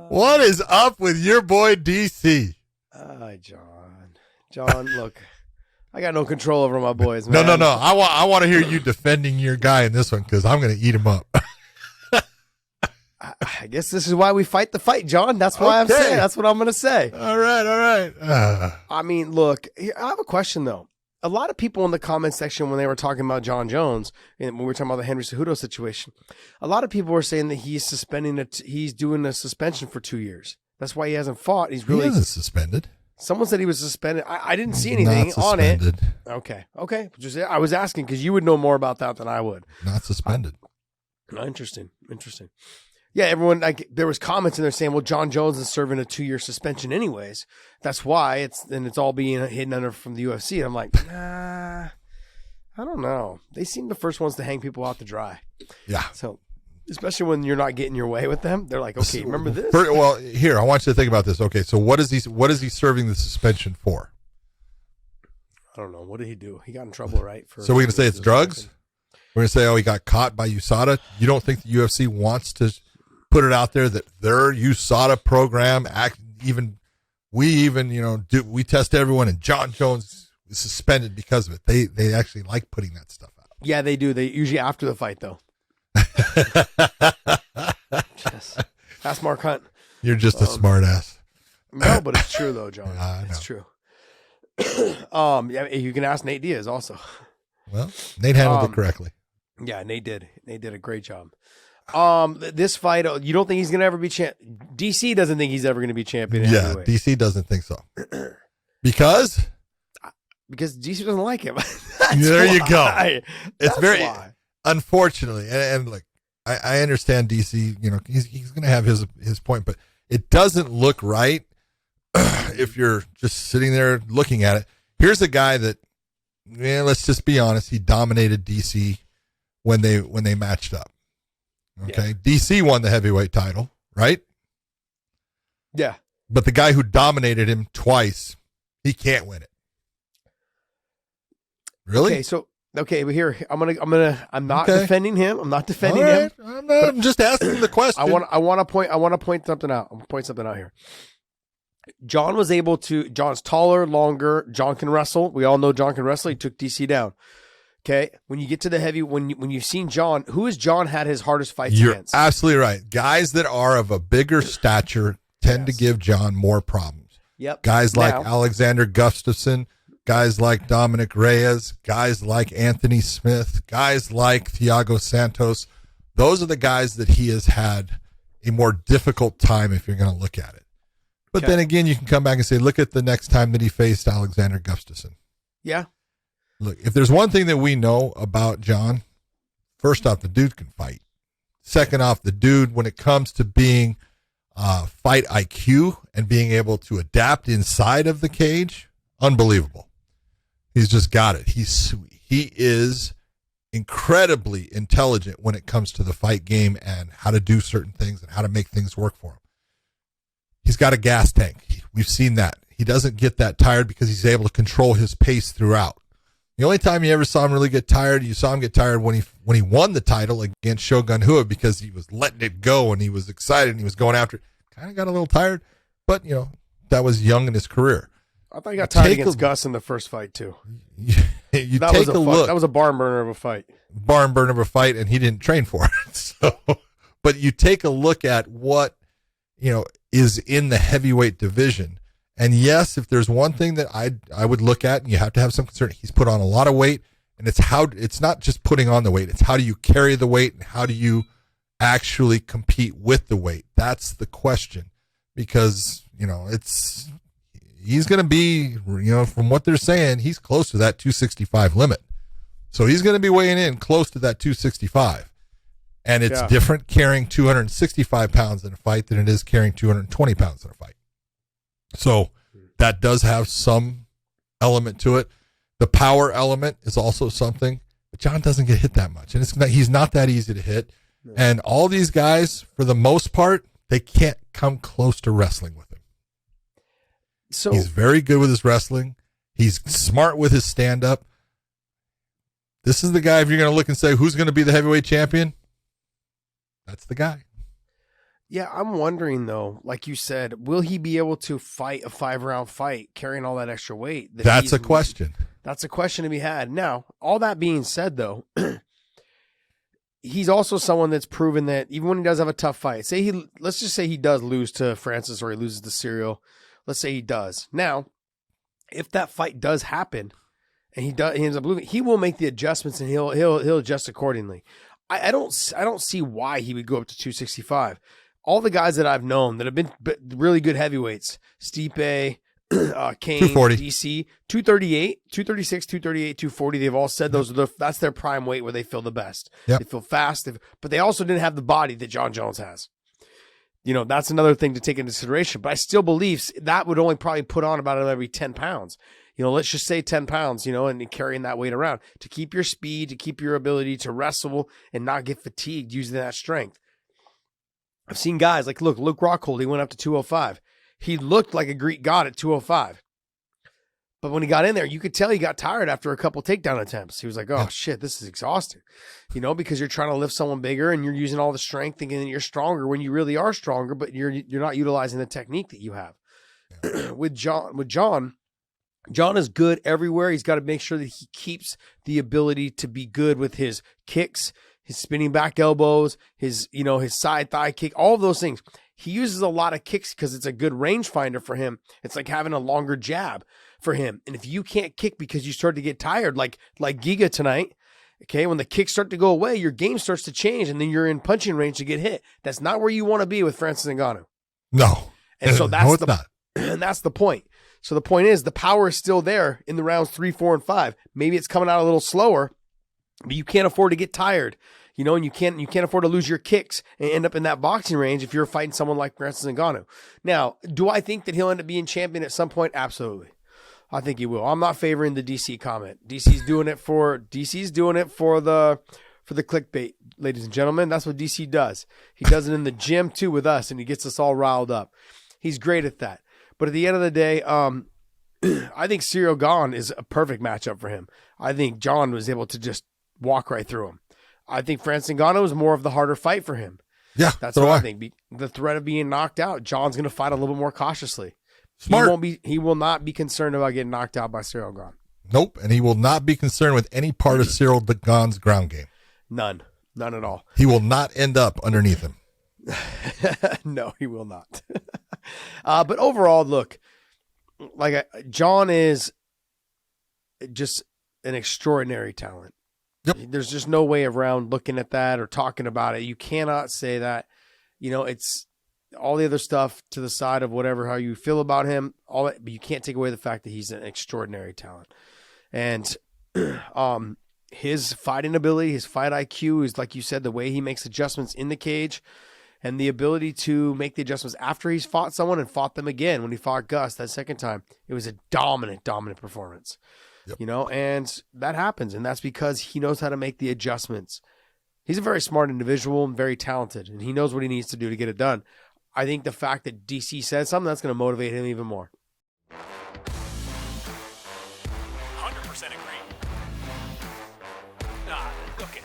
What is up with your boy DC? John, look, I got no control over my boys, man. No. I want to hear you defending your guy in this one because I'm going to eat him up. I guess this is why we fight the fight, John. That's why I'm saying. That's what I'm going to say. All right. I mean, look, I have a question, though. A lot of people in the comment section, when they were talking about Jon Jones, and when we were talking about the Henry Cejudo situation, a lot of people were saying that he's doing a suspension for 2 years. That's why he hasn't fought. He isn't suspended. Someone said he was suspended. I didn't see anything on it. Okay. I was asking because you would know more about that than I would. Not suspended. Interesting. Yeah, everyone, there was comments in there saying, well, Jon Jones is serving a 2-year suspension anyways. That's why it's all being hidden under from the UFC. And I'm like, nah, I don't know. They seem the first ones to hang people out to dry. Yeah. So, especially when you're not getting your way with them, they're like, okay, remember this? Well, here, I want you to think about this. Okay, so what is he serving the suspension for? I don't know. What did he do? He got in trouble, right? So we're going to say it's drugs? We're going to say, oh, he got caught by USADA? You don't think the UFC wants to put it out there that their USADA program we test everyone and Jon Jones is suspended because of it. They actually like putting that stuff out. Yeah, they do. They usually after the fight though. Ask Mark Hunt. You're just a smart ass. No, but it's true though, John. It's true. Yeah, you can ask Nate Diaz also. Well, Nate handled it correctly. Yeah, Nate did. Nate did a great job. This fight, you don't think he's going to ever be champ? DC doesn't think he's ever going to be champion. Yeah, DC doesn't think so. Because DC doesn't like him. There you go. It's very unfortunately, and look, I understand DC. You know, he's going to have his point, but it doesn't look right if you're just sitting there looking at it. Here's a guy that, let's just be honest, he dominated DC when they matched up. Okay, yeah. DC won the heavyweight title, right? Yeah. But the guy who dominated him twice, he can't win it. Really? But here I'm not defending him. I'm not defending him. I'm just asking the question. I want to point something out. I'm going to point something out here. John's taller, longer. John can wrestle. We all know John can wrestle. He took DC down. Okay, when you get to the heavy, when you've seen John, who has John had his hardest fights against? You're absolutely right. Guys that are of a bigger stature tend to give John more problems. Yep. Guys like Alexander Gustafsson, guys like Dominic Reyes, guys like Anthony Smith, guys like Thiago Santos. Those are the guys that he has had a more difficult time if you're going to look at it. But then again, you can come back and say, look at the next time that he faced Alexander Gustafsson. Yeah. Look, if there's one thing that we know about John, first off, the dude can fight. Second off, the dude, when it comes to being fight IQ and being able to adapt inside of the cage, unbelievable. He's just got it. He is incredibly intelligent when it comes to the fight game and how to do certain things and how to make things work for him. He's got a gas tank. We've seen that. He doesn't get that tired because he's able to control his pace throughout. The only time you ever saw him really get tired, you saw him get tired when he won the title against Shogun Rua because he was letting it go and he was excited and he was going after it. Kind of got a little tired, but, that was young in his career. I thought he got tired against Gus in the first fight, too. That take a look. That was a barn burner of a fight. And he didn't train for it. So, but you take a look at what, is in the heavyweight division. And yes, if there's one thing that I would look at, and you have to have some concern, he's put on a lot of weight, and it's not just putting on the weight, it's how do you carry the weight and how do you actually compete with the weight? That's the question. Because, he's going to be, from what they're saying, he's close to that 265 limit. So he's going to be weighing in close to that 265. And it's different carrying 265 pounds in a fight than it is carrying 220 pounds in a fight. So that does have some element to it. The power element is also something, but John doesn't get hit that much. And he's not that easy to hit. No. And all these guys, for the most part, they can't come close to wrestling with him. So he's very good with his wrestling. He's smart with his stand-up. This is the guy, if you're going to look and say, who's going to be the heavyweight champion? That's the guy. Yeah, I'm wondering though, like you said, will he be able to fight a 5-round fight carrying all that extra weight? That's a question. That's a question to be had. Now, all that being said though, he's also someone that's proven that even when he does have a tough fight, let's just say he does lose to Francis or he loses to Cyril. Let's say he does. Now, if that fight does happen and he ends up losing, he will make the adjustments and he'll adjust accordingly. I don't see why he would go up to 265. All the guys that I've known that have been really good heavyweights, Stipe, Kane, 240. DC, 238, 236, 238, 240, they've all said that's their prime weight where they feel the best. Yep. They feel fast, but they also didn't have the body that Jon Jones has. That's another thing to take into consideration. But I still believe that would only probably put on about every 10 pounds. Let's just say 10 pounds, and carrying that weight around to keep your speed, to keep your ability to wrestle and not get fatigued using that strength. I've seen guys like, Luke Rockhold, he went up to 205. He looked like a Greek god at 205. But when he got in there, you could tell he got tired after a couple takedown attempts. He was like, oh, shit, this is exhausting. Because you're trying to lift someone bigger and you're using all the strength thinking that you're stronger when you really are stronger, but you're not utilizing the technique that you have. Yeah. With Jon is good everywhere. He's got to make sure that he keeps the ability to be good with his kicks, his spinning back elbows, his side thigh kick, all of those things. He uses a lot of kicks because it's a good rangefinder for him. It's like having a longer jab for him. And if you can't kick because you start to get tired, like Giga tonight, okay, when the kicks start to go away, your game starts to change and then you're in punching range to get hit. That's not where you want to be with Francis Ngannou. No. And so that's not. And that's the point. So the point is the power is still there in the rounds 3, 4, and 5. Maybe it's coming out a little slower, but you can't afford to get tired, and you can't afford to lose your kicks and end up in that boxing range if you're fighting someone like Francis Ngannou. Now, do I think that he'll end up being champion at some point? Absolutely. I think he will. I'm not favoring the DC comment. DC's doing it for the clickbait, ladies and gentlemen. That's what DC does. He does it in the gym too with us, and he gets us all riled up. He's great at that. But at the end of the day, I think Cyril Gane is a perfect matchup for him. I think Jon was able to just walk right through him. I think Francis Ngannou is more of the harder fight for him. Yeah, that's what I think. The threat of being knocked out, Jon's going to fight a little bit more cautiously. Smart. He will not be concerned about getting knocked out by Cyril Gane. Nope, and he will not be concerned with any part of Cyril Gane's ground game. None at all. He will not end up underneath him. No, he will not. But overall, look, Jon is just an extraordinary talent. Yep. There's just no way around looking at that or talking about it. You cannot say that, it's all the other stuff to the side of how you feel about him, all that, but you can't take away the fact that he's an extraordinary talent. And his fighting ability, his fight IQ is, like you said, the way he makes adjustments in the cage and the ability to make the adjustments after he's fought someone and fought them again. When he fought Gus that second time, it was a dominant performance. Yep. And that happens. And that's because he knows how to make the adjustments. He's a very smart individual and very talented, and he knows what he needs to do to get it done. I think the fact that DC said something, that's going to motivate him even more. 100% agree. Okay.